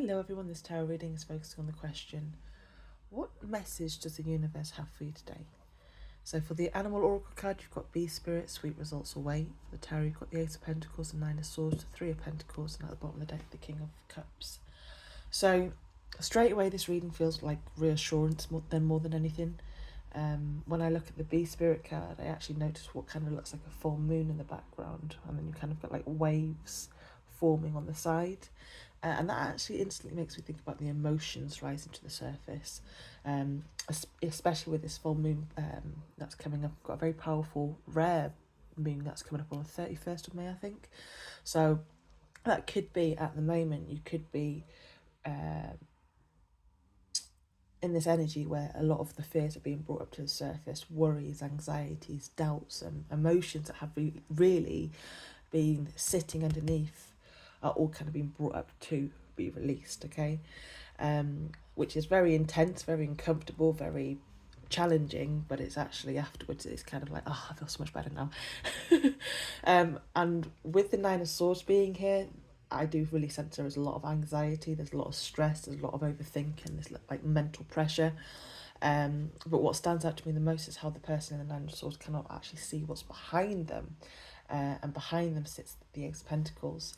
Hello everyone, this tarot reading is focusing on the question, what message does the universe have for you today? So for the animal oracle card, you've got Bee Spirit, sweet results await. For the tarot, you've got the Ace of Pentacles, the Nine of Swords, the Three of Pentacles, and at the bottom of the deck, the King of Cups. So straight away, this reading feels like reassurance more than anything. When I look at the Bee Spirit card, I actually notice what kind of looks like a full moon in the background, and then you kind of got like waves forming on the side. And that actually instantly makes me think about the emotions rising to the surface, especially with this full moon that's coming up. We've got a very powerful, rare moon that's coming up on the 31st of May, I think. So that could be, at the moment, you could be in this energy where a lot of the fears are being brought up to the surface, worries, anxieties, doubts, and emotions that have really been sitting underneath are all kind of being brought up to be released, okay? Which is very intense, very uncomfortable, very challenging, but it's actually afterwards it's kind of like, oh, I feel so much better now. And with the Nine of Swords being here, I do really sense there is a lot of anxiety, there's a lot of stress, there's a lot of overthinking, there's like mental pressure. But what stands out to me the most is how the person in the Nine of Swords cannot actually see what's behind them. And behind them sits the Ace of Pentacles.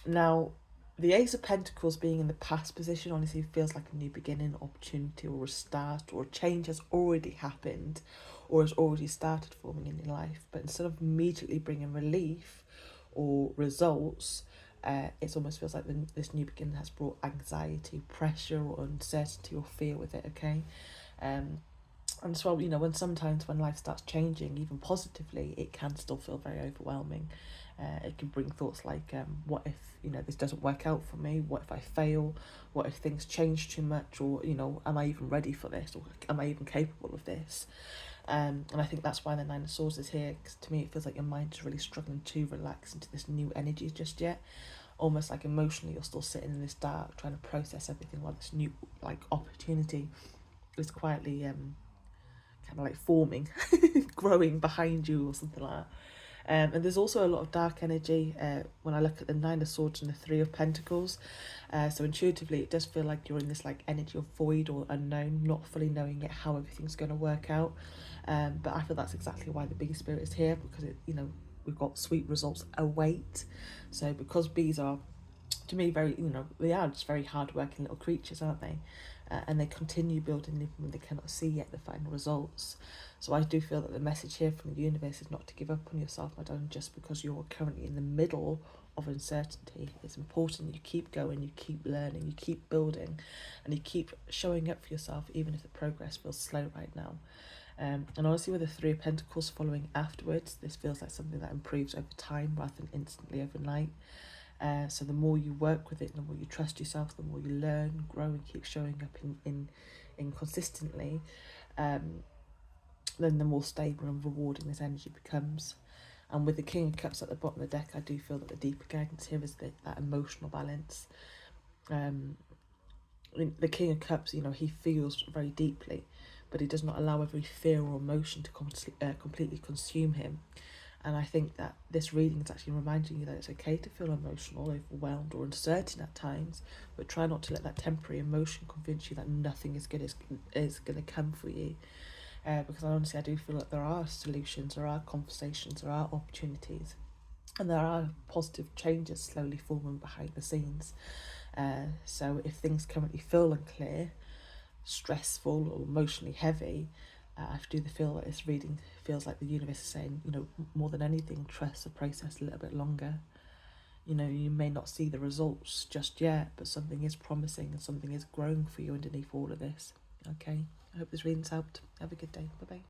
Now, the Ace of Pentacles being in the past position honestly feels like a new beginning, opportunity, or a start, or a change has already happened or has already started forming in your life. But instead of immediately bringing relief or results, it almost feels like this new beginning has brought anxiety, pressure, or uncertainty or fear with it, okay? And so, you know, when life starts changing, even positively, it can still feel very overwhelming. It can bring thoughts like, what if, you know, this doesn't work out for me? What if I fail? What if things change too much? Or, you know, am I even ready for this? Or am I even capable of this? And I think that's why the Nine of Swords is here, because to me it feels like your mind is really struggling to relax into this new energy just yet. Almost like emotionally you're still sitting in this dark, trying to process everything while this new, like, opportunity is quietly kind of like forming, growing behind you or something like that. And there's also a lot of dark energy when I look at the Nine of Swords and the Three of Pentacles. So intuitively, it does feel like you're in this like energy of void or unknown, not fully knowing yet how everything's going to work out. But I feel that's exactly why the Bee Spirit is here, because it, you know, we've got sweet results await. So because bees are, to me, very, you know, they are just very hard-working little creatures, aren't they? And they continue building even when they cannot see yet the final results. So I do feel that the message here from the universe is not to give up on yourself, my darling, just because you're currently in the middle of uncertainty. It's important you keep going, you keep learning, you keep building, and you keep showing up for yourself, even if the progress feels slow right now. And honestly, with the Three of Pentacles following afterwards, this feels like something that improves over time rather than instantly overnight. So the more you work with it, the more you trust yourself, the more you learn, grow, and keep showing up in consistently, then the more stable and rewarding this energy becomes. And with the King of Cups at the bottom of the deck, I do feel that the deeper guidance here is that emotional balance. The King of Cups, you know, he feels very deeply, but he does not allow every fear or emotion to completely consume him. And I think that this reading is actually reminding you that it's okay to feel emotional, overwhelmed, or uncertain at times, but try not to let that temporary emotion convince you that nothing is going to come for you. Because honestly, I do feel that there are solutions, there are conversations, there are opportunities, and there are positive changes slowly forming behind the scenes. So if things currently feel unclear, stressful, or emotionally heavy, I do feel that this reading feels like the universe is saying, you know, more than anything, trust the process a little bit longer. You know, you may not see the results just yet, but something is promising and something is growing for you underneath all of this. Okay, I hope this reading's helped. Have a good day. Bye bye.